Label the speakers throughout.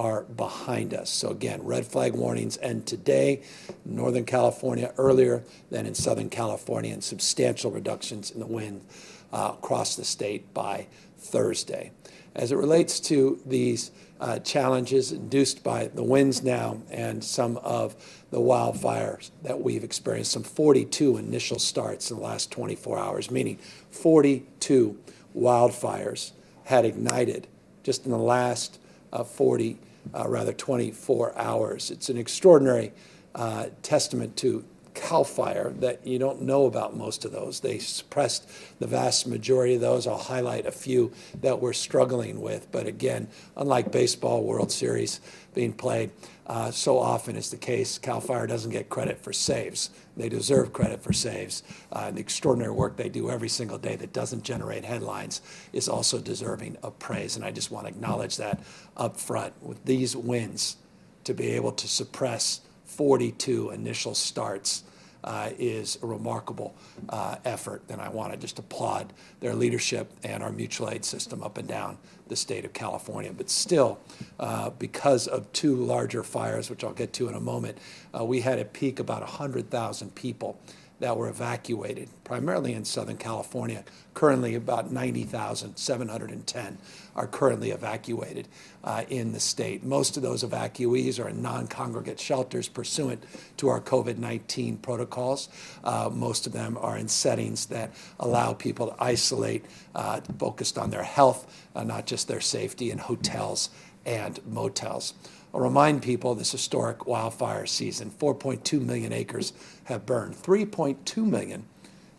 Speaker 1: are behind us. So again, red flag warnings end today in Northern California earlier than in Southern California, and substantial reductions in the wind across the state by Thursday. As it relates to these challenges induced by the winds now and some of the wildfires that we've experienced, some 42 initial starts in the last 24 hours, meaning 42 wildfires had ignited just in the last 24 hours. It's an extraordinary testament to CAL FIRE that you don't know about most of those. They suppressed the vast majority of those. I'll highlight a few that we're struggling with. But again, unlike baseball World Series being played so often is the case, CAL FIRE doesn't get credit for saves. They deserve credit for saves. And the extraordinary work they do every single day that doesn't generate headlines is also deserving of praise. And I just want to acknowledge that up front. With these wins, to be able to suppress 42 initial starts is a remarkable effort, and I want to just applaud their leadership and our mutual aid system up and down the state of California. But still, because of two larger fires, which I'll get to in a moment, we had at peak about 100,000 people that were evacuated, primarily in Southern California. Currently, about 90,710 are currently evacuated in the state. Most of those evacuees are in non-congregate shelters pursuant to our COVID-19 protocols. Most of them are in settings that allow people to isolate, focused on their health, not just their safety, in hotels and motels. I'll remind people this historic wildfire season, 4.2 million acres have burned, 3.2 million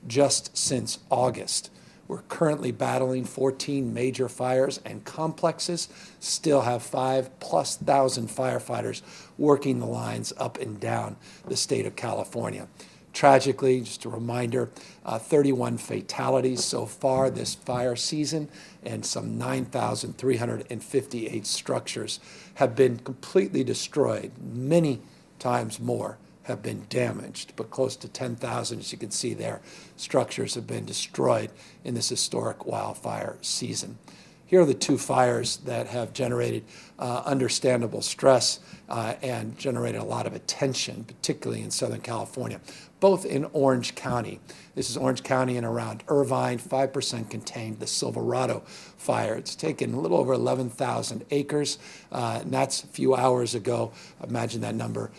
Speaker 1: just since August. We're currently battling 14 major fires, and complexes still have 5,000+ firefighters working the lines up and down the state of California. Tragically, just a reminder, 31 fatalities so far this fire season, and some 9,358 structures have been completely destroyed. Many times more have been damaged, but close to 10,000, as you can see there, structures have been destroyed in this historic wildfire season. Here are the two fires that have generated understandable stress and generated a lot of attention, particularly in Southern California, both in Orange County. This is Orange County and around Irvine, 5% contained, the Silverado fire. It's taken a little over 11,000 acres, and that's a few hours ago. I imagine that number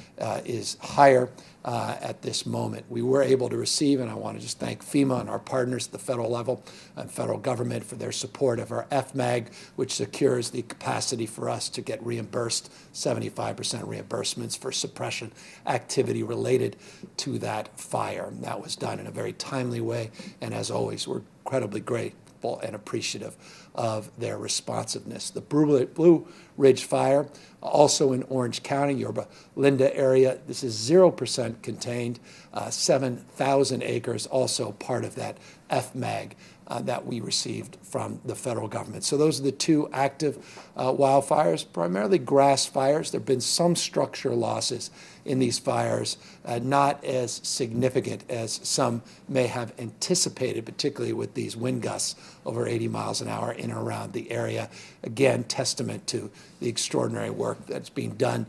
Speaker 1: is higher at this moment. We were able to receive, and I want to just thank FEMA and our partners at the federal level and federal government for their support of our FMAG, which secures the capacity for us to get reimbursed, 75% reimbursements for suppression activity related to that fire. And that was done in a very timely way, and as always, we're incredibly grateful and appreciative of their responsiveness. The Blue Ridge Fire, also in Orange County, Yorba Linda area. This is 0% contained, 7,000 acres, also part of that FMAG that we received from the federal government. So those are the two active wildfires, primarily grass fires. There have been some structure losses in these fires, not as significant as some may have anticipated, particularly with these wind gusts over 80 miles an hour in and around the area. Again, testament to the extraordinary work that's being done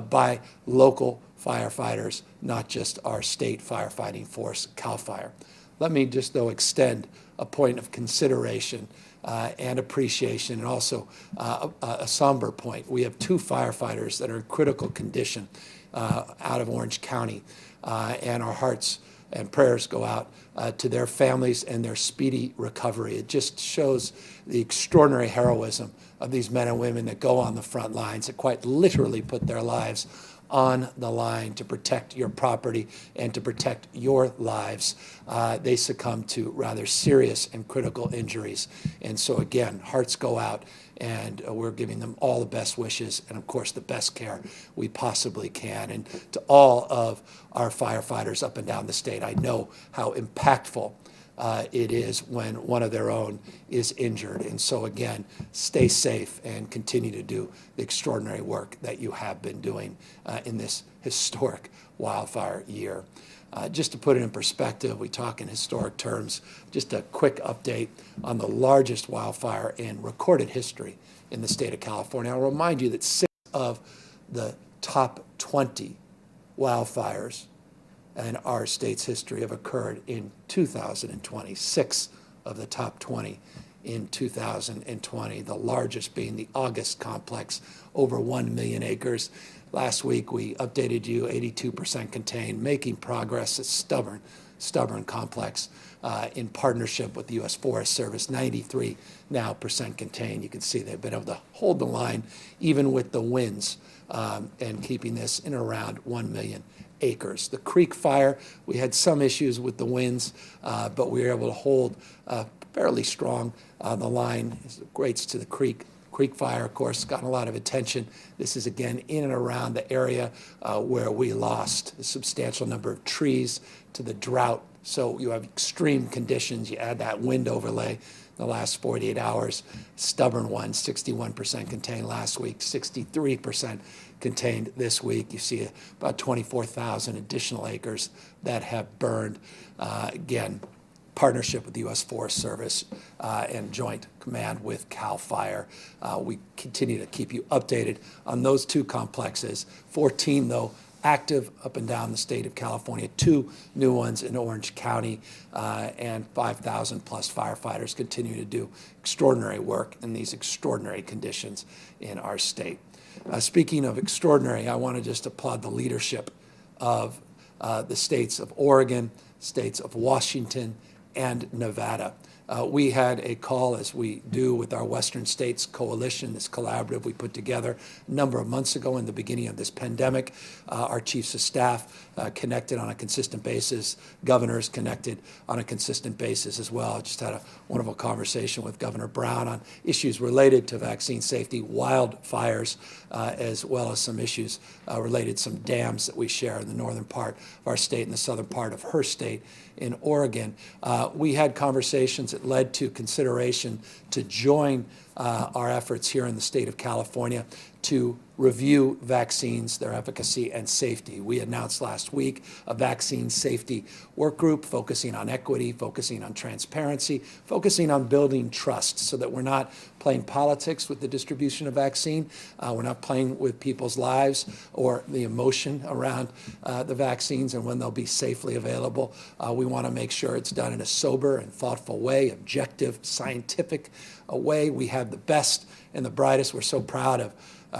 Speaker 1: by local firefighters, not just our state firefighting force, CAL FIRE. Let me just, though, extend a point of consideration and appreciation, and also a somber point. We have two firefighters that are in critical condition out of Orange County, and our hearts and prayers go out to their families and their speedy recovery. It just shows the extraordinary heroism of these men and women that go on the front lines, that quite literally put their lives on the line to protect your property and to protect your lives. They succumb to rather serious and critical injuries. And so again, hearts go out, and we're giving them all the best wishes and, of course, the best care we possibly can. And to all of our firefighters up and down the state, I know how impactful it is when one of their own is injured. And so again, stay safe and continue to do the extraordinary work that you have been doing in this historic wildfire year. Just to put it in perspective, we talk in historic terms. Just a quick update on the largest wildfire in recorded history in the state of California. I'll remind you that 6 of the top 20 wildfires in our state's history have occurred in 2020. 6 of the top 20 in 2020, the largest being the August complex, over 1 million acres. Last week we updated you, 82% contained, making progress. It's stubborn complex in partnership with the U.S. Forest Service, 93% now contained. You can see they've been able to hold the line even with the winds and keeping this in around 1 million acres. The creek fire, we had some issues with the winds, but we were able to hold fairly strong on the line as it relates to the creek. Creek fire, of course, gotten a lot of attention. This is, again, in and around the area where we lost a substantial number of trees to the drought. So you have extreme conditions. You add that wind overlay the last 48 hours. Stubborn one, 61% contained last week, 63% contained this week. You see about 24,000 additional acres that have burned. Again, partnership with the U.S. Forest Service and joint command with CAL FIRE. We continue to keep you updated on those 2 complexes. 14, though, active up and down the state of California, 2 new ones in Orange County, and 5,000 plus firefighters continue to do extraordinary work in these extraordinary conditions in our state. Speaking of extraordinary, I want to just applaud the leadership of the states of Oregon, states of Washington, and Nevada. We had a call, as we do with our Western States Coalition, this collaborative we put together a number of months ago in the beginning of this pandemic. Our chiefs of staff connected on a consistent basis. Governors connected on a consistent basis as well. I just had a wonderful conversation with Governor Brown on issues related to vaccine safety, wildfires, as well as some issues related to some dams that we share in the northern part of our state and the southern part of her state in Oregon. We had conversations that led to consideration to join our efforts here in the state of California to review vaccines, their efficacy and safety. We announced last week a vaccine safety work group focusing on equity, focusing on transparency, focusing on building trust so that we're not playing politics with the distribution of vaccine. We're not playing with people's lives or the emotion around the vaccines and when they'll be safely available. We want to make sure it's done in a sober and thoughtful way, objective, scientific way. We have the best and the brightest. We're so proud of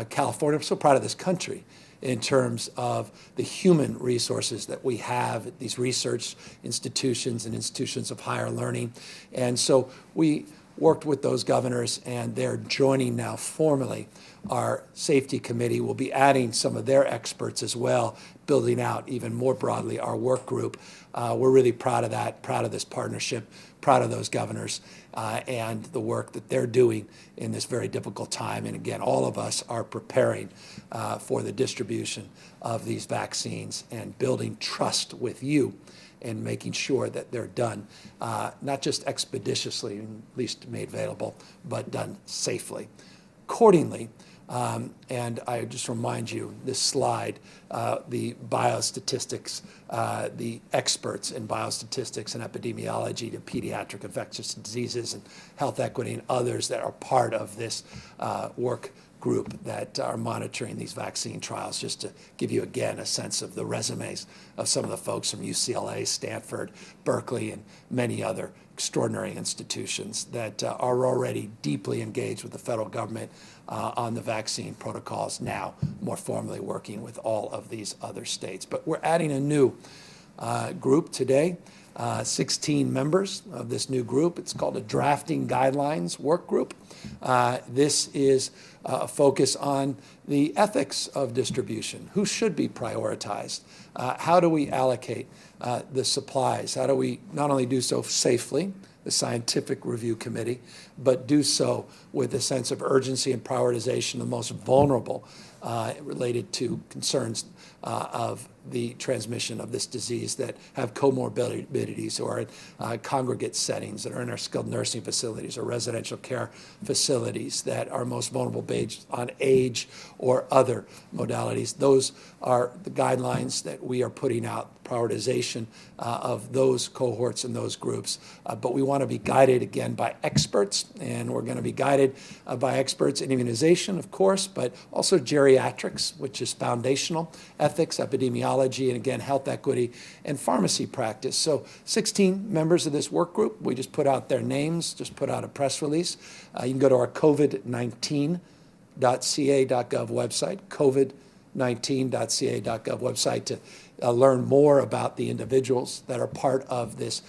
Speaker 1: California. I'm so proud of this country in terms of the human resources that we have at these research institutions and institutions of higher learning. And so we worked with those governors, and they're joining now formally our safety committee. We'll be adding some of their experts as well, building out even more broadly our work group. We're really proud of that, proud of this partnership, proud of those governors and the work that they're doing in this very difficult time. And again, all of us are preparing for the distribution of these vaccines and building trust with you and making sure that they're done, not just expeditiously, at least made available, but done safely. Accordingly, and I just remind you, this slide, the biostatistics, the experts in biostatistics and epidemiology to pediatric infectious diseases and health equity and others that are part of this work group that are monitoring these vaccine trials, just to give you again a sense of the resumes of some of the folks from UCLA, Stanford, Berkeley, and many other extraordinary institutions that are already deeply engaged with the federal government on the vaccine protocols, now more formally working with all of these other states. But we're adding a new group today, 16 members of this new group. It's called a Drafting Guidelines Work Group. This is a focus on the ethics of distribution. Who should be prioritized? How do we allocate the supplies? How do we not only do so safely, the Scientific Review Committee, but do so with a sense of urgency and prioritization, the most vulnerable related to concerns of the transmission of this disease that have comorbidities or in congregate settings, that are in our skilled nursing facilities or residential care facilities, that are most vulnerable based on age or other modalities. Those are the guidelines that we are putting out prioritization of those cohorts and those groups. But we want to be guided, again, by experts, and we're going to be guided by experts in immunization, of course, but also geriatrics, which is foundational, ethics, epidemiology, and again, health equity, and pharmacy practice. So 16 members of this work group, we just put out their names, just put out a press release. You can go to our COVID-19.ca.gov website, COVID-19.ca.gov website to learn more about the individuals that are part of this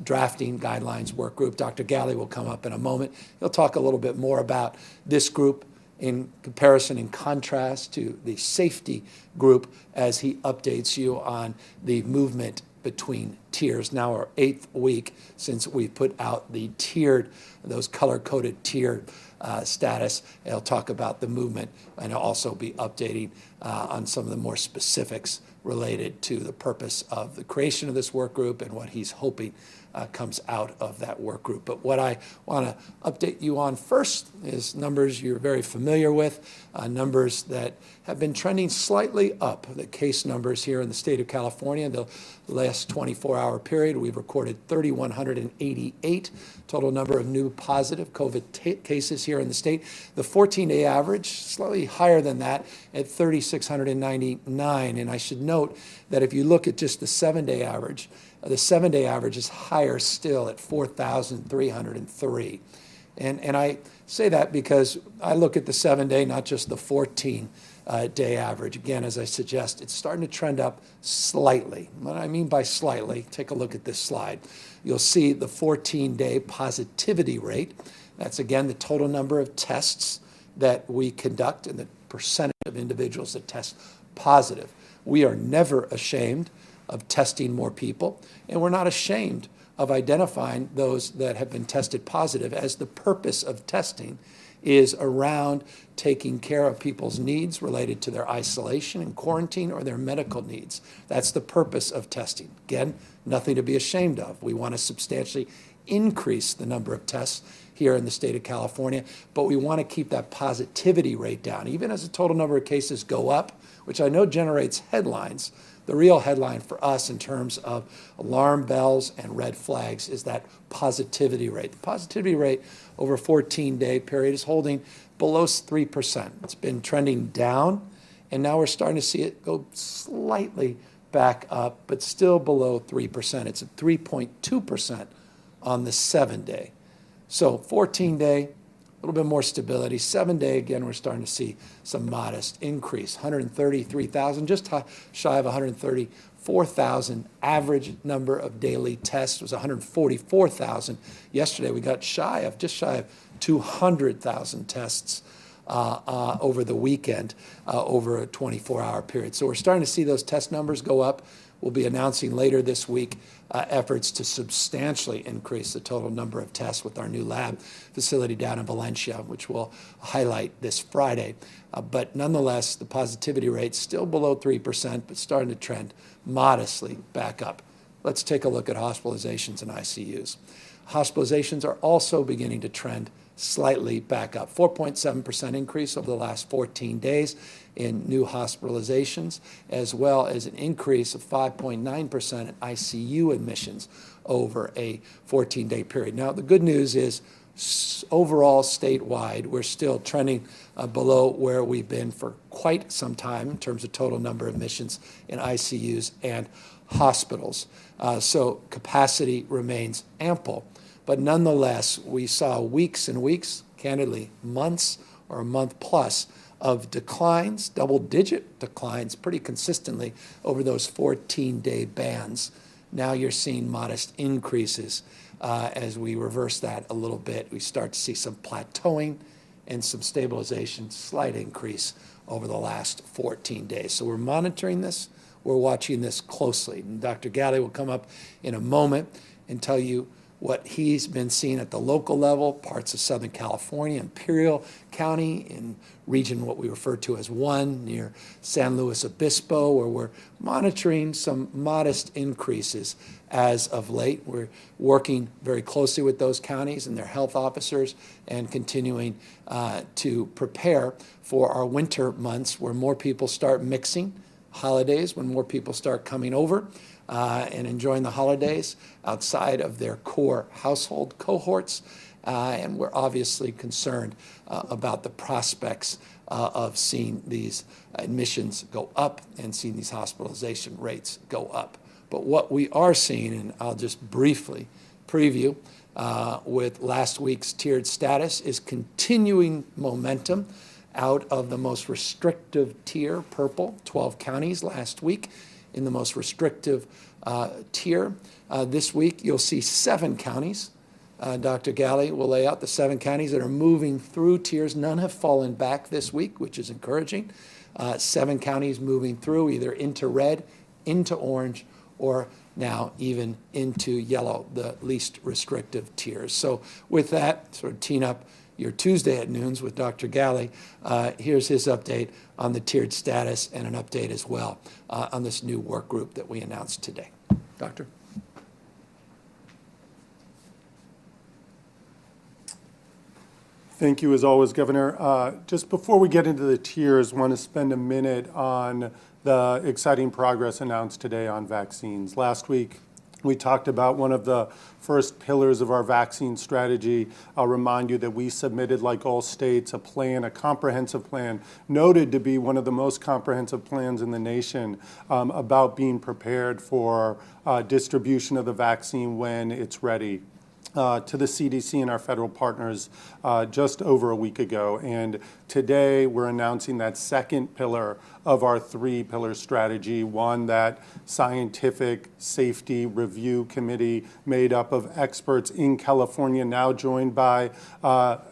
Speaker 1: drafting guidelines work group. Dr. Galley will come up in a moment. He'll talk a little bit more about this group in comparison, in contrast to the safety group as he updates you on the movement between tiers. Now our 8th week since we put out the tiered, those color-coded tiered status. He'll talk about the movement, and he'll also be updating on some of the more specifics related to the purpose of the creation of this work group and what he's hoping comes out of that work group. But what I want to update you on first is numbers you're very familiar with, numbers that have been trending slightly up. The case numbers here in the state of California, the last 24-hour period, we've recorded 3,188 total number of new positive COVID cases here in the state. The 14-day average, slightly higher than that at 3,699. And I should note that if you look at just the 7-day average, the 7-day average is higher still at 4,303. And I say that because I look at the 7-day, not just the 14-day average. Again, as I suggest, it's starting to trend up slightly. What I mean by slightly, take a look at this slide. You'll see the 14-day positivity rate. That's, again, the total number of tests that we conduct and the percentage of individuals that test positive. We are never ashamed of testing more people, and we're not ashamed of identifying those that have been tested positive, as the purpose of testing is around taking care of people's needs related to their isolation and quarantine or their medical needs. That's the purpose of testing. Again, nothing to be ashamed of. We want to substantially increase the number of tests here in the state of California, but we want to keep that positivity rate down. Even as the total number of cases go up, which I know generates headlines, the real headline for us in terms of alarm bells and red flags is that positivity rate. The positivity rate over a 14-day period is holding below 3%. It's been trending down, and now we're starting to see it go slightly back up, but still below 3%. It's at 3.2% on the 7-day. So 14-day, a little bit more stability. 7-day, again, we're starting to see some modest increase. 133,000, just shy of 134,000. Average number of daily tests was 144,000. Yesterday, we got just shy of 200,000 tests over the weekend, over a 24-hour period. So we're starting to see those test numbers go up. We'll be announcing later this week efforts to substantially increase the total number of tests with our new lab facility down in Valencia, which we'll highlight this Friday. But nonetheless, the positivity rate's still below 3%, but starting to trend modestly back up. Let's take a look at hospitalizations and ICUs. Hospitalizations are also beginning to trend slightly back up. 4.7% increase over the last 14 days in new hospitalizations, as well as an increase of 5.9% in ICU admissions over a 14-day period. Now, the good news is overall statewide, we're still trending below where we've been for quite some time in terms of total number of admissions in ICUs and hospitals. So capacity remains ample. But nonetheless, we saw weeks and weeks, candidly months or a month plus, of declines, double-digit declines pretty consistently over those 14-day bands. Now you're seeing modest increases as we reverse that a little bit. We start to see some plateauing and some stabilization, slight increase over the last 14 days. So we're monitoring this. We're watching this closely. And Dr. Galley will come up in a moment and tell you what he's been seeing at the local level, parts of Southern California, Imperial County, in region what we refer to as 1, near San Luis Obispo, where we're monitoring some modest increases as of late. We're working very closely with those counties and their health officers and continuing to prepare for our winter months where more people start mixing holidays, when more people start coming over and enjoying the holidays outside of their core household cohorts. And we're obviously concerned about the prospects of seeing these admissions go up and seeing these hospitalization rates go up. But what we are seeing, and I'll just briefly preview, with last week's tiered status, is continuing momentum out of the most restrictive tier, purple, 12 counties last week in the most restrictive tier. This week, you'll see 7 counties. Dr. Galley will lay out the 7 counties that are moving through tiers. None have fallen back this week, which is encouraging. 7 counties moving through either into red, into orange, or now even into yellow, the least restrictive tiers. So with that, sort of teeing up your Tuesday at noons with Dr. Galley, here's his update on the tiered status and an update as well on this new work group that we announced today. Doctor?
Speaker 2: Thank you, as always, Governor. Just before we get into the tiers, I want to spend a minute on the exciting progress announced today on vaccines. Last week, we talked about one of the first pillars of our vaccine strategy. I'll remind you that we submitted, like all states, a plan, a comprehensive plan, noted to be one of the most comprehensive plans in the nation about being prepared for distribution of the vaccine when it's ready. To the CDC and our federal partners just over a week ago. And today we're announcing that second pillar of our 3-pillar strategy, one that scientific safety review committee made up of experts in California, now joined by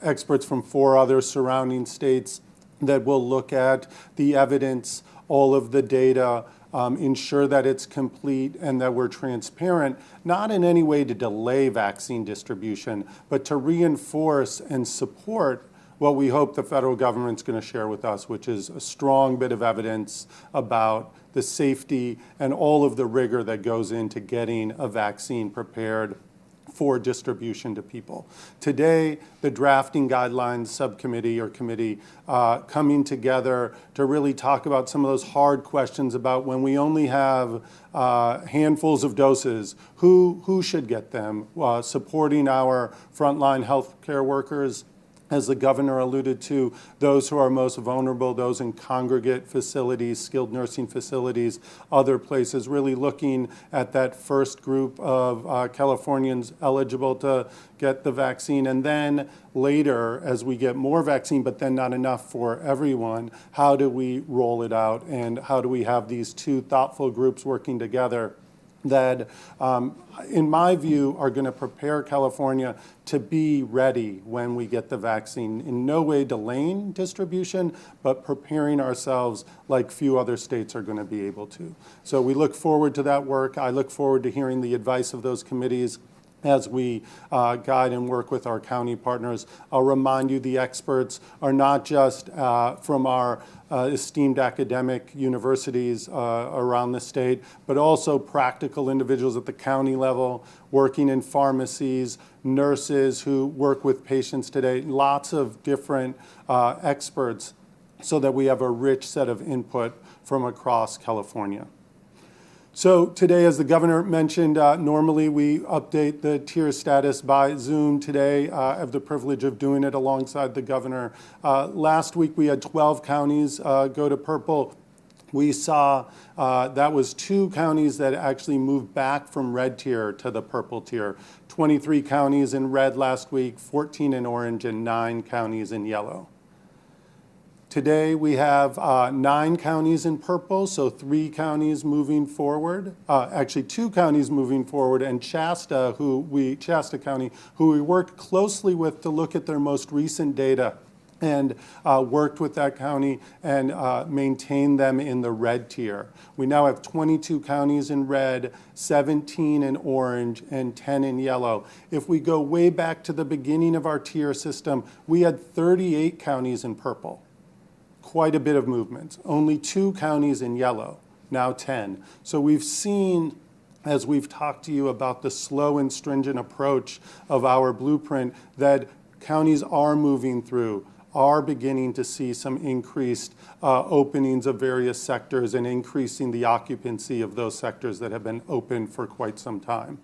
Speaker 2: experts from 4 other surrounding states, that will look at the evidence, all of the data, ensure that it's complete and that we're transparent, not in any way to delay vaccine distribution, but to reinforce and support what we hope the federal government's going to share with us, which is a strong bit of evidence about the safety and all of the rigor that goes into getting a vaccine prepared for distribution to people. Today, the drafting guidelines subcommittee or committee coming together to really talk about some of those hard questions about when we only have handfuls of doses, who should get them, supporting our frontline healthcare workers, as the governor alluded to, those who are most vulnerable, those in congregate facilities, skilled nursing facilities, other places, really looking at that first group of Californians eligible to get the vaccine. And then later, as we get more vaccine, but then not enough for everyone, how do we roll it out and how do we have these 2 thoughtful groups working together that, in my view, are going to prepare California to be ready when we get the vaccine. In no way delaying distribution, but preparing ourselves like few other states are going to be able to. So we look forward to that work. I look forward to hearing the advice of those committees as we guide and work with our county partners. I'll remind you the experts are not just from our esteemed academic universities around the state, but also practical individuals at the county level, working in pharmacies, nurses who work with patients today, lots of different experts so that we have a rich set of input from across California. So today, as the governor mentioned, normally we update the tier status by Zoom. Today, I have the privilege of doing it alongside the governor. Last week, we had 12 counties go to purple. We saw that was 2 counties that actually moved back from red tier to the purple tier. 23 counties in red last week, 14 in orange, and 9 counties in yellow. Today we have 9 counties in purple, so 3 counties moving forward. Actually 2 counties moving forward, and Shasta County, who we worked closely with to look at their most recent data and worked with that county and maintained them in the red tier. We now have 22 counties in red, 17 in orange, and 10 in yellow. If we go way back to the beginning of our tier system, we had 38 counties in purple. Quite a bit of movement. Only 2 counties in yellow, now 10. So we've seen, as we've talked to you about the slow and stringent approach of our blueprint, that counties are moving through, are beginning to see some increased openings of various sectors and increasing the occupancy of those sectors that have been open for quite some time.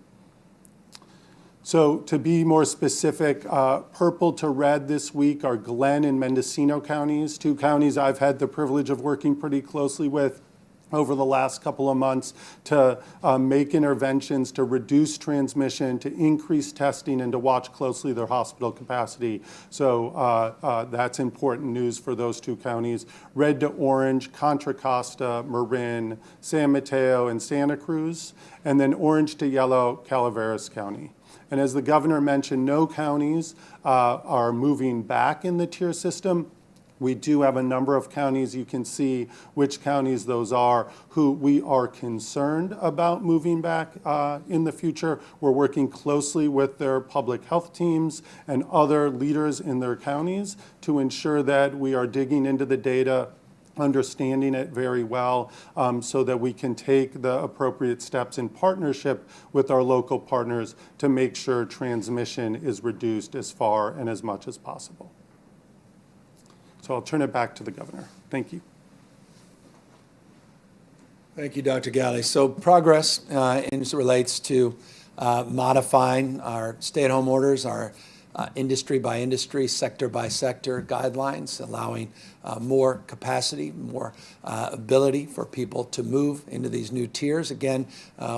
Speaker 2: So to be more specific, purple to red this week are Glenn and Mendocino counties, two counties I've had the privilege of working pretty closely with over the last couple of months to make interventions to reduce transmission, to increase testing, and to watch closely their hospital capacity. So that's important news for those two counties. Red to orange, Contra Costa, Marin, San Mateo, and Santa Cruz. And then orange to yellow, Calaveras County. And as the governor mentioned, no counties are moving back in the tier system. We do have a number of counties, you can see which counties those are, who we are concerned about moving back in the future. We're working closely with their public health teams and other leaders in their counties to ensure that we are digging into the data, understanding it very well, so that we can take the appropriate steps in partnership with our local partners to make sure transmission is reduced as far and as much as possible. So I'll turn it back to the governor. Thank you.
Speaker 1: Thank you, Dr. Galley. So progress as it relates to modifying our stay-at-home orders, our industry by industry, sector by sector guidelines, allowing more capacity, more ability for people to move into these new tiers. Again,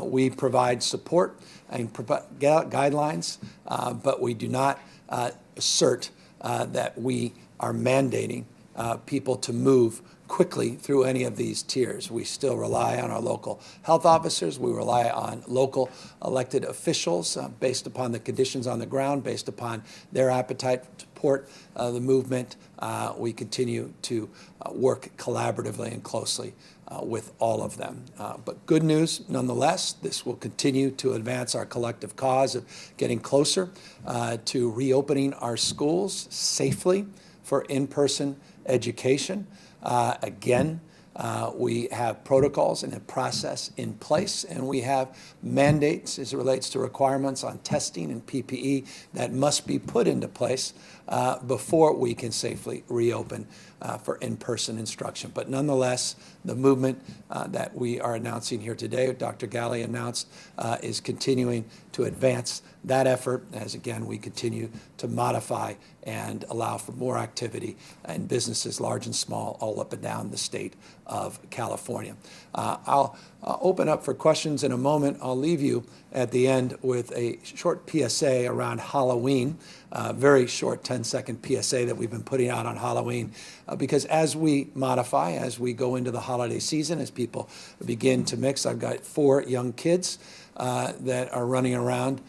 Speaker 1: we provide support and guidelines, but we do not assert that we are mandating people to move quickly through any of these tiers. We still rely on our local health officers. We rely on local elected officials based upon the conditions on the ground, based upon their appetite to support the movement. We continue to work collaboratively and closely with all of them. But good news, nonetheless, this will continue to advance our collective cause of getting closer to reopening our schools safely for in-person education. Again, we have protocols and a process in place, and we have mandates as it relates to requirements on testing and PPE that must be put into place before we can safely reopen for in-person instruction. But nonetheless, the movement that we are announcing here today, Dr. Galley announced, is continuing to advance that effort as, again, we continue to modify and allow for more activity in businesses large and small all up and down the state of California. I'll open up for questions in a moment. I'll leave you at the end with a short PSA around Halloween, a very short 10-second PSA that we've been putting out on Halloween, because as we modify, as we go into the holiday season, as people begin to mix, I've got 4 young kids that are running around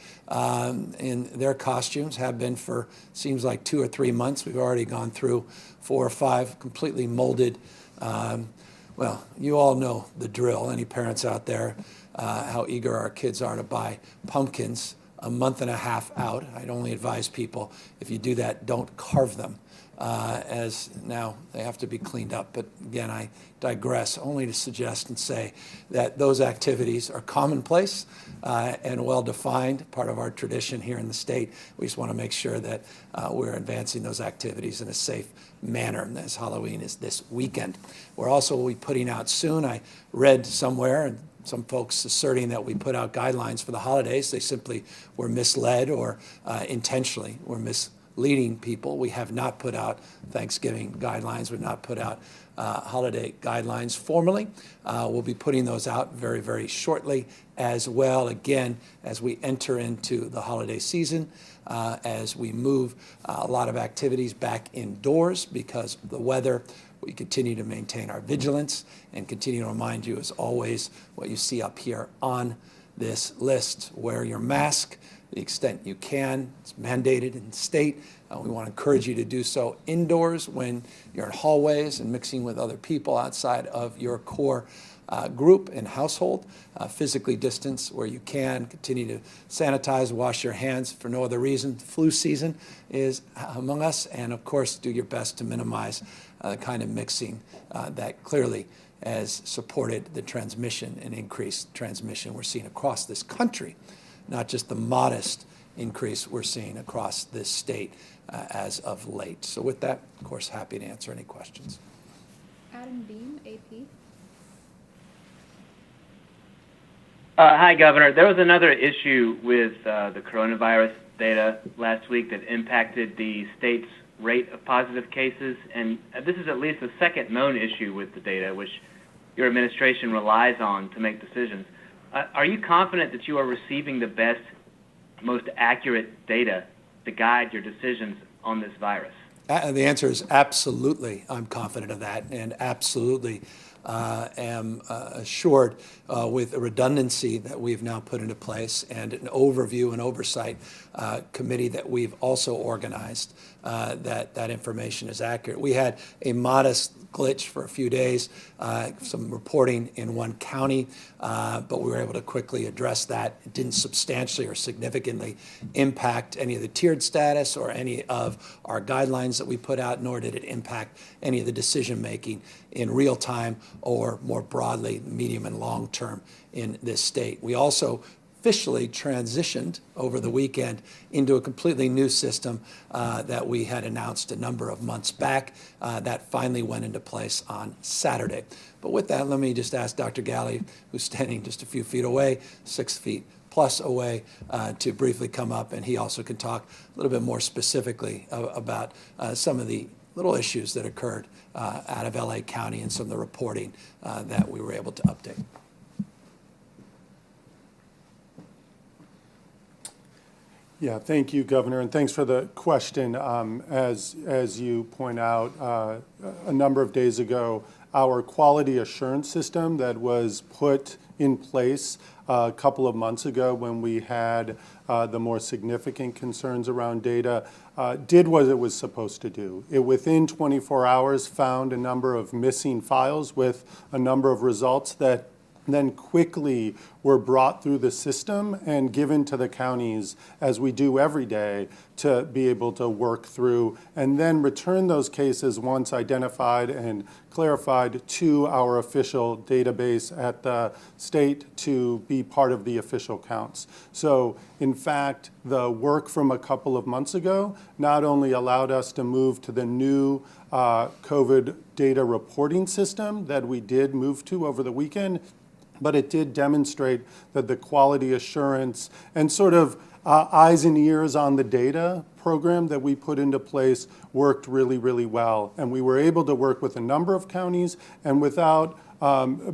Speaker 1: in their costumes, have been for, seems like 2 or 3 months. We've already gone through 4 or 5 completely molded. Well, you all know the drill, any parents out there, how eager our kids are to buy pumpkins a month and a half out. I'd only advise people, if you do that, don't carve them, as now they have to be cleaned up. But again, I digress only to suggest and say that those activities are commonplace and well-defined, part of our tradition here in the state. We just want to make sure that we're advancing those activities in a safe manner, as Halloween is this weekend. We're also will be putting out soon, I read somewhere, and some folks asserting that we put out guidelines for the holidays. They simply were misled or intentionally were misleading people. We have not put out Thanksgiving guidelines. We've not put out holiday guidelines formally. We'll be putting those out very, very shortly as well, again, as we enter into the holiday season, as we move a lot of activities back indoors because of the weather. We continue to maintain our vigilance and continue to remind you, as always, what you see up here on this list. Wear your mask to the extent you can. It's mandated in the state. We want to encourage you to do so indoors when you're in hallways and mixing with other people outside of your core group and household. Physically distance where you can. Continue to sanitize, wash your hands for no other reason. Flu season is among us, and of course, do your best to minimize the kind of mixing that clearly has supported the transmission and increased transmission we're seeing across this country, not just the modest increase we're seeing across this state. as of late. So with that, of course, happy to answer any questions.
Speaker 3: Adam Beam, AP.
Speaker 4: Hi, Governor. There was another issue with the coronavirus data last week that impacted the state's rate of positive cases, and this is at least the second known issue with the data, which your administration relies on to make decisions. Are you confident that you are receiving the best, most accurate data to guide your decisions on this virus?
Speaker 1: The answer is absolutely. I'm confident of that, and absolutely am assured with a redundancy that we've now put into place and an overview and oversight committee that we've also organized that information is accurate. We had a modest glitch for a few days, some reporting in one county, but we were able to quickly address that. It didn't substantially or significantly impact any of the tiered status or any of our guidelines that we put out, nor did it impact any of the decision making in real time or more broadly, medium and long term in this state. We also officially transitioned over the weekend into a completely new system that we had announced a number of months back. That finally went into place on Saturday. But with that, let me just ask Dr. Galley, who's standing just a few feet away, 6 feet plus away, to briefly come up, and he also can talk a little bit more specifically about some of the little issues that occurred out of LA County and some of the reporting that we were able to update.
Speaker 2: Yeah, thank you, Governor, and thanks for the question. As you point out, a number of days ago, our quality assurance system that was put in place a couple of months ago when we had the more significant concerns around data did what it was supposed to do. It, within 24 hours, found a number of missing files with a number of results that then quickly were brought through the system and given to the counties, as we do every day, to be able to work through and then return those cases once identified and clarified to our official database at the state to be part of the official counts. So in fact, the work from a couple of months ago not only allowed us to move to the new COVID data reporting system that we did move to over the weekend, but it did demonstrate that the quality assurance and sort of eyes and ears on the data program that we put into place worked really, really well. And we were able to work with a number of counties and without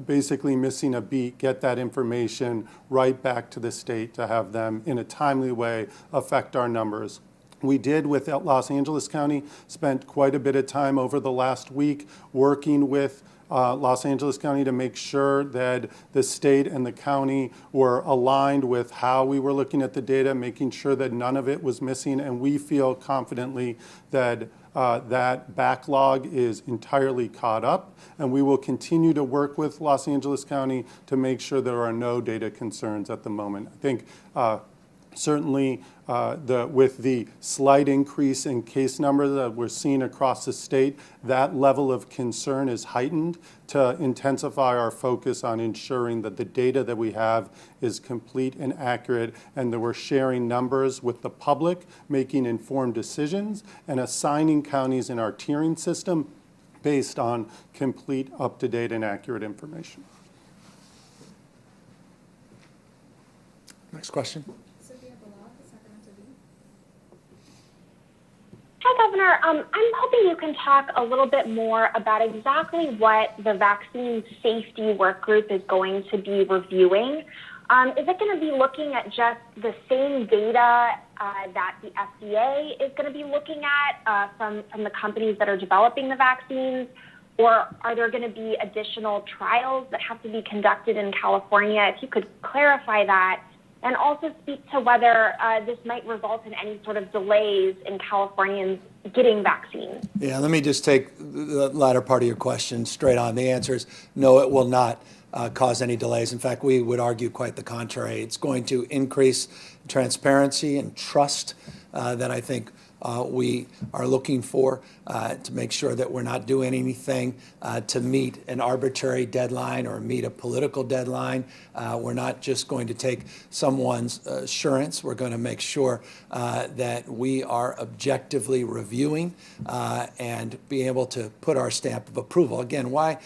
Speaker 2: basically missing a beat, get that information right back to the state to have them in a timely way affect our numbers. We did with Los Angeles County, spent quite a bit of time over the last week working with Los Angeles County to make sure that the state and the county were aligned with how we were looking at the data, making sure that none of it was missing, and we feel confidently that that backlog is entirely caught up, and we will continue to work with Los Angeles County to make sure there are no data concerns at the moment. I think certainly with the slight increase in case numbers that we're seeing across the state, that level of concern is heightened to intensify our focus on ensuring that the data that we have is complete and accurate, and that we're sharing numbers with the public, making informed decisions, and assigning counties in our tiering system based on complete, up-to-date, and accurate information.
Speaker 1: Next question.
Speaker 5: Hi, Governor. I'm hoping you can talk a little bit more about exactly what the vaccine safety work group is going to be reviewing. Is it going to be looking at just the same data that the FDA is going to be looking at from the companies that are developing the vaccines? Or are there going to be additional trials that have to be conducted in California? If you could clarify that. And also speak to whether this might result in any sort of delays in Californians getting vaccines.
Speaker 1: Yeah, let me just take the latter part of your question straight on. The answer is no, it will not cause any delays. In fact, we would argue quite the contrary. It's going to increase transparency and trust that I think we are looking for to make sure that we're not doing anything to meet an arbitrary deadline or meet a political deadline. We're not just going to take someone's assurance. We're going to make sure that we are objectively reviewing and be able to put our stamp of approval. Again, why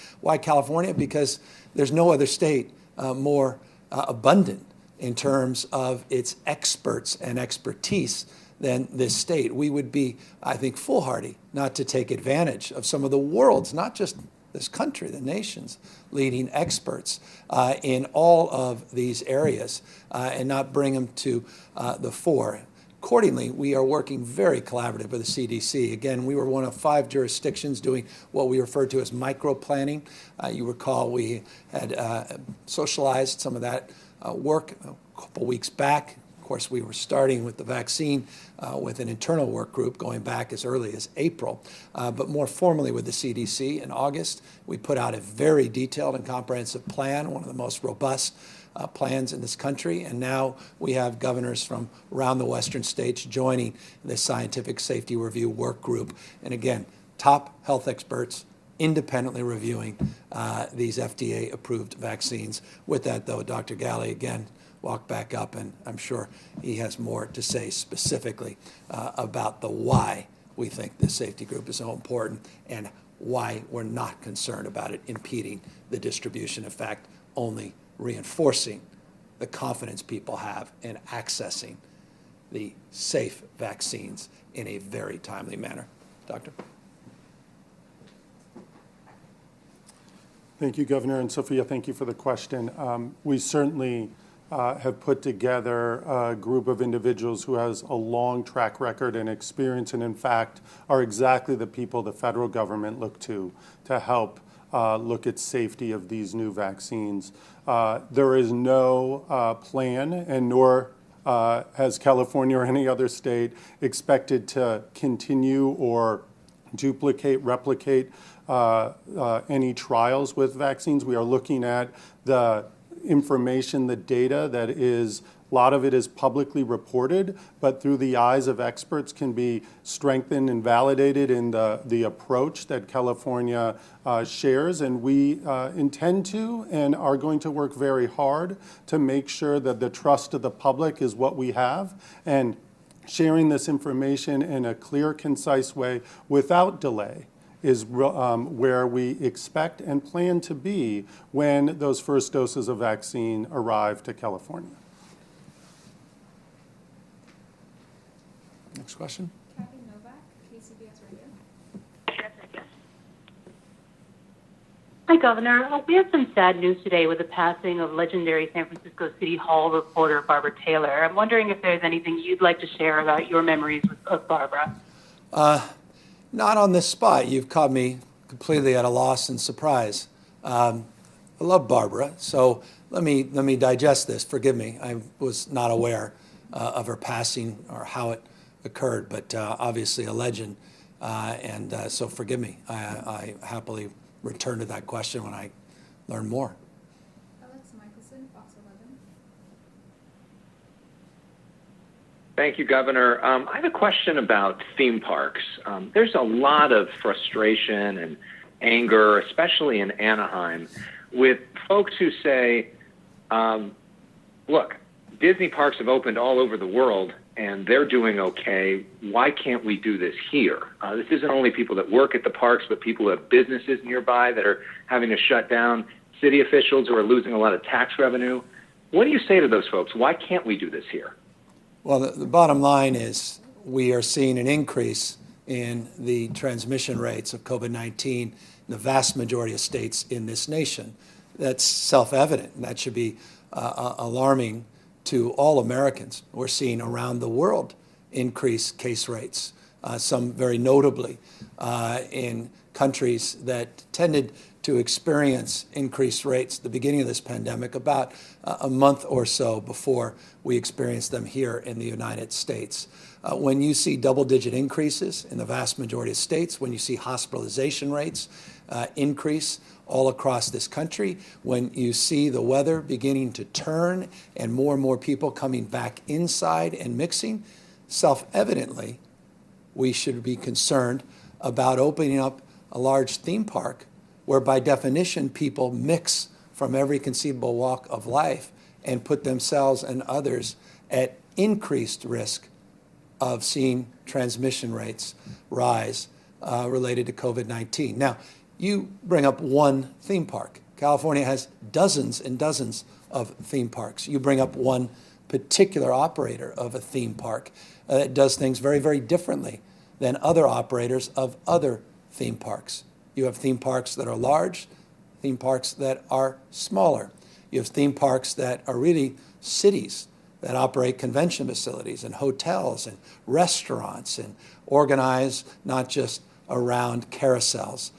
Speaker 1: California? Because there's no other state more abundant in terms of its experts and expertise than this state. We would be, I think, foolhardy not to take advantage of some of the world's, not just this country, the nation's leading experts in all of these areas and not bring them to the fore. Accordingly, we are working very collaborative with the CDC. Again, we were one of 5 jurisdictions doing what we refer to as micro-planning. You recall we had socialized some of that work a couple weeks back. Of course, we were starting with the vaccine with an internal work group going back as early as April, but more formally with the CDC in August. We put out a very detailed and comprehensive plan, one of the most robust plans in this country, and now we have governors from around the western states joining the Scientific Safety Review Work Group. And again, top health experts independently reviewing these FDA-approved vaccines. With that, though, Dr. Galley, again, walk back up, and I'm sure he has more to say specifically about the why we think this safety group is so important and why we're not concerned about it impeding the distribution. In fact, only reinforcing the confidence people have in accessing the safe vaccines in a very timely manner. Doctor?
Speaker 2: Thank you, Governor. And Sophia, thank you for the question. We certainly have put together a group of individuals who has a long track record and experience, and in fact are exactly the people the federal government look to help look at safety of these new vaccines. There is no plan, and nor has California or any other state expected to continue or duplicate, replicate any trials with vaccines. We are looking at the information, the data that is, a lot of it is publicly reported, but through the eyes of experts can be strengthened and validated in the approach that California shares. And we intend to and are going to work very hard to make sure that the trust of the public is what we have. And sharing this information in a clear, concise way without delay is where we expect and plan to be when those first doses of vaccine arrive to California.
Speaker 1: Next question.
Speaker 3: Kathy Novak, KCBS Radio.
Speaker 6: Hi, Governor. We have some sad news today with the passing of legendary San Francisco City Hall reporter Barbara Taylor. I'm wondering if there's anything you'd like to share about your memories of Barbara.
Speaker 1: Not on this spot. You've caught me completely at a loss and surprise. I love Barbara, so let me digest this. Forgive me. I was not aware of her passing or how it occurred, but obviously a legend, and so forgive me. I happily return to that question when I learn more.
Speaker 3: Alex Michelson, Fox 11.
Speaker 7: Thank you, Governor. I have a question about theme parks. There's a lot of frustration and anger, especially in Anaheim, with folks who say, look, Disney parks have opened all over the world and they're doing okay. Why can't we do this here? This isn't only people that work at the parks, but people who have businesses nearby that are having to shut down, city officials who are losing a lot of tax revenue. What do you say to those folks? Why can't we do this here?
Speaker 1: Well, the bottom line is we are seeing an increase in the transmission rates of COVID-19 in the vast majority of states in this nation. That's self-evident, and that should be alarming to all Americans. We're seeing around the world increased case rates, some very notably in countries that tended to experience increased rates at the beginning of this pandemic, about a month or so before we experienced them here in the United States. When you see double-digit increases in the vast majority of states, when you see hospitalization rates increase all across this country, when you see the weather beginning to turn and more people coming back inside and mixing, self-evidently, we should be concerned about opening up a large theme park where by definition people mix from every conceivable walk of life and put themselves and others at increased risk of seeing transmission rates rise related to COVID-19. Now, you bring up one theme park. California has dozens and dozens of theme parks. You bring up one particular operator of a theme park that does things very, very differently than other operators of other theme parks. You have theme parks that are large, theme parks that are smaller. You have theme parks that are really cities that operate convention facilities and hotels and restaurants and organize not just around carousels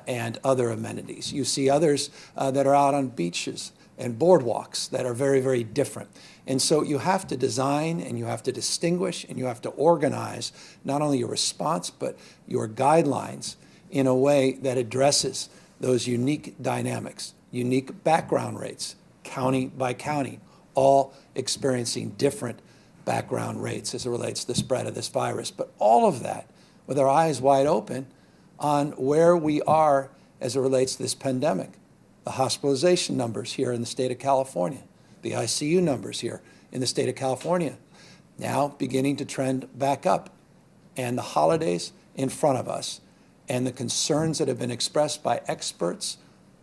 Speaker 1: and other amenities. You see others that are out on beaches and boardwalks that are very, very different. And so you have to design and you have to distinguish and you have to organize not only your response but your guidelines in a way that addresses those unique dynamics, unique background rates, county by county, all experiencing different background rates as it relates to the spread of this virus. But all of that with our eyes wide open on where we are as it relates to this pandemic. The hospitalization numbers here in the state of California, the ICU numbers here in the state of California, now beginning to trend back up. And the holidays in front of us and the concerns that have been expressed by experts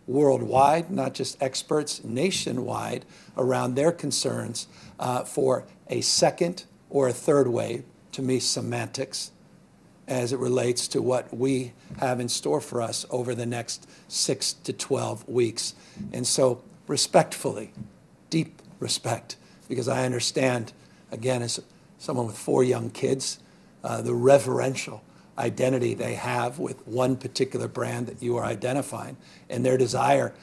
Speaker 1: worldwide, not just experts nationwide, around their concerns for a second or a third wave, to me, semantics, as it relates to what we have in store for us over the next 6 to 12 weeks. And so respectfully, deep respect, because I understand, again, as someone with 4 young kids, the reverential identity they have with one particular brand that you are identifying and their desire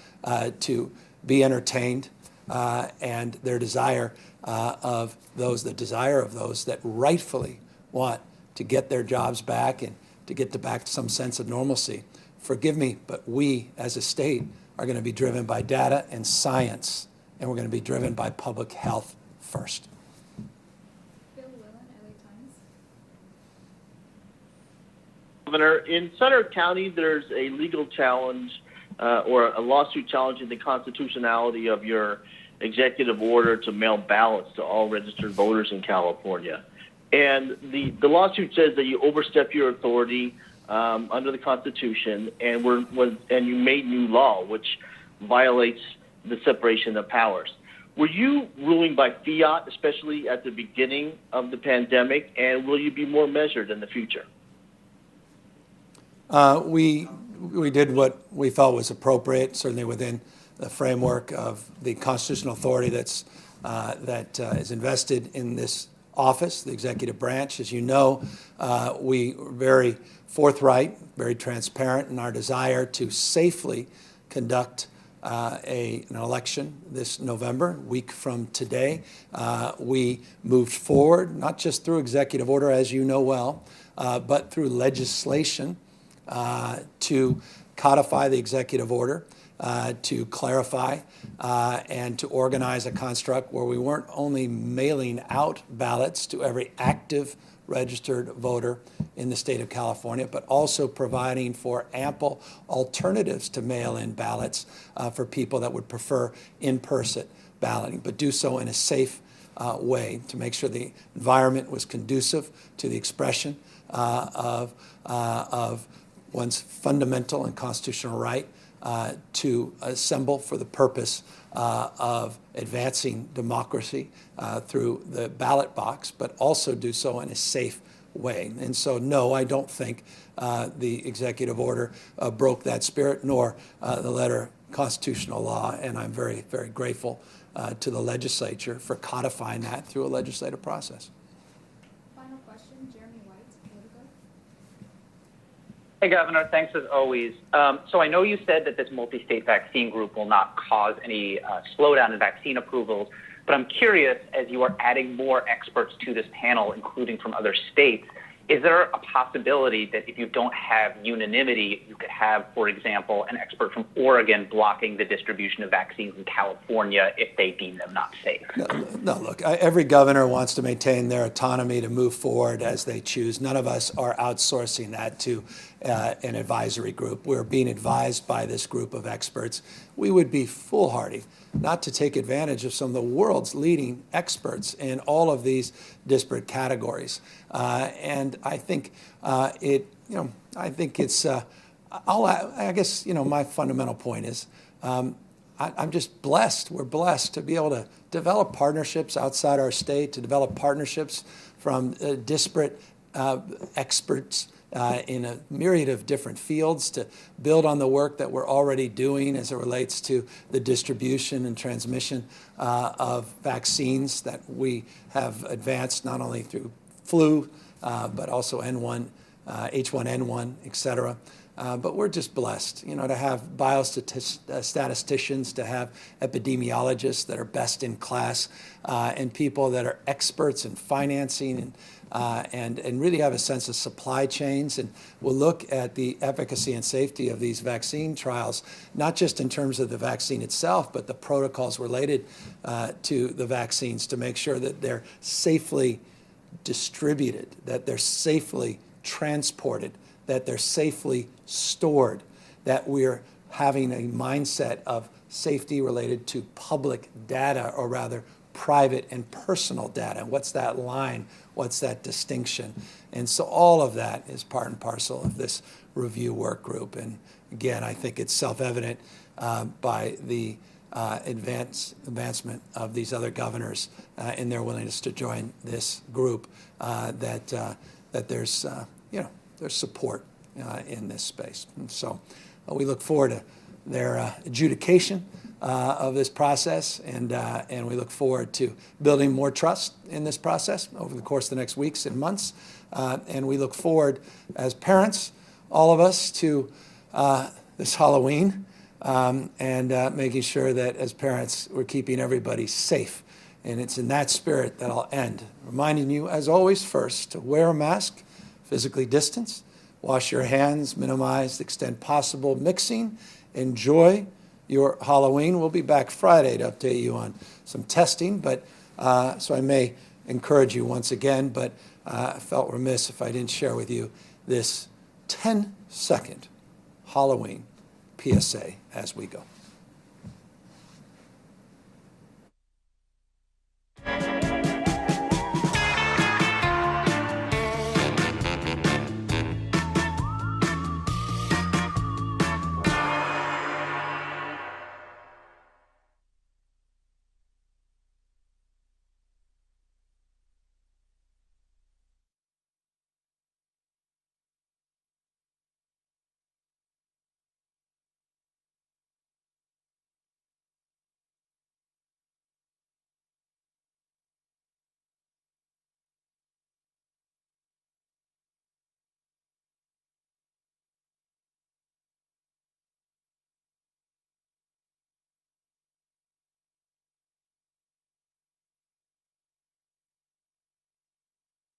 Speaker 1: to be entertained and their desire of those that rightfully want to get their jobs back and to get back to some sense of normalcy. Forgive me, but we as a state are going to be driven by data and science, and we're going to be driven by public health first.
Speaker 3: Bill Whelan, LA Times.
Speaker 8: Governor, in Sutter County, there's a legal challenge or a lawsuit challenging the constitutionality of your executive order to mail ballots to all registered voters in California. And the lawsuit says that you overstep your authority under the Constitution and you made new law, which violates the separation of powers. Were you ruling by fiat, especially at the beginning of the pandemic, and will you be more measured in the future?
Speaker 1: We did what we felt was appropriate, certainly within the framework of the constitutional authority that is invested in this office, the executive branch. As you know, we were very forthright, very transparent in our desire to safely conduct an election this November, week from today. We moved forward, not just through executive order, as you know well, but through legislation to codify the executive order, to clarify and to organize a construct where we weren't only mailing out ballots to every active registered voter in the state of California, but also providing for ample alternatives to mail-in ballots for people that would prefer in-person balloting, but do so in a safe way to make sure the environment was conducive to the expression of one's fundamental and constitutional right to assemble for the purpose of advancing democracy through the ballot box, but also do so in a safe way. And so, no, I don't think the executive order broke that spirit, nor the letter constitutional law, and I'm very, very grateful to the legislature for codifying that through a legislative process.
Speaker 3: Final question, Jeremy White, Politico.
Speaker 9: Hey, Governor, thanks as always. So I know you said that this multi-state vaccine group will not cause any slowdown in vaccine approvals, but I'm curious, as you are adding more experts to this panel, including from other states, Is there a possibility that if you don't have unanimity, you could have, for example, an expert from Oregon blocking the distribution of vaccines in California if they deem them not safe?
Speaker 1: No, look, every governor wants to maintain their autonomy to move forward as they choose. None of us are outsourcing that to an advisory group. We're being advised by this group of experts. We would be foolhardy not to take advantage of some of the world's leading experts in all of these disparate categories. And I think I think it's, I guess, my fundamental point is I'm just blessed. We're blessed to be able to develop partnerships outside our state, to develop partnerships from disparate experts in a myriad of different fields, to build on the work that we're already doing as it relates to the distribution and transmission of vaccines that we have advanced not only through flu, but also N1, H1N1, et cetera. But we're just blessed, to have biostatisticians, to have epidemiologists that are best in class, and people that are experts in financing and really have a sense of supply chains, and will look at the efficacy and safety of these vaccine trials, not just in terms of the vaccine itself, but the protocols related to the vaccines, to make sure that they're safely distributed, that they're safely transported, that they're safely stored, that we're having a mindset of safety related to public data, or rather private and personal data. What's that line? What's that distinction? And so all of that is part and parcel of this review work group. And again, I think it's self-evident by the advancement of these other governors in their willingness to join this group that there's there's support in this space. And so we look forward to their adjudication of this process, and we look forward to building more trust in this process over the course of the next weeks and months. And we look forward, as parents, all of us, to this Halloween, and making sure that as parents we're keeping everybody safe. And it's in that spirit that I'll end, reminding you, as always, first, to wear a mask, physically distance, wash your hands, minimize the extent possible mixing, enjoy your Halloween. We'll be back Friday to update you on some testing, but so I may encourage you once again, but I felt remiss if I didn't share with you this 10-second Halloween PSA as we go.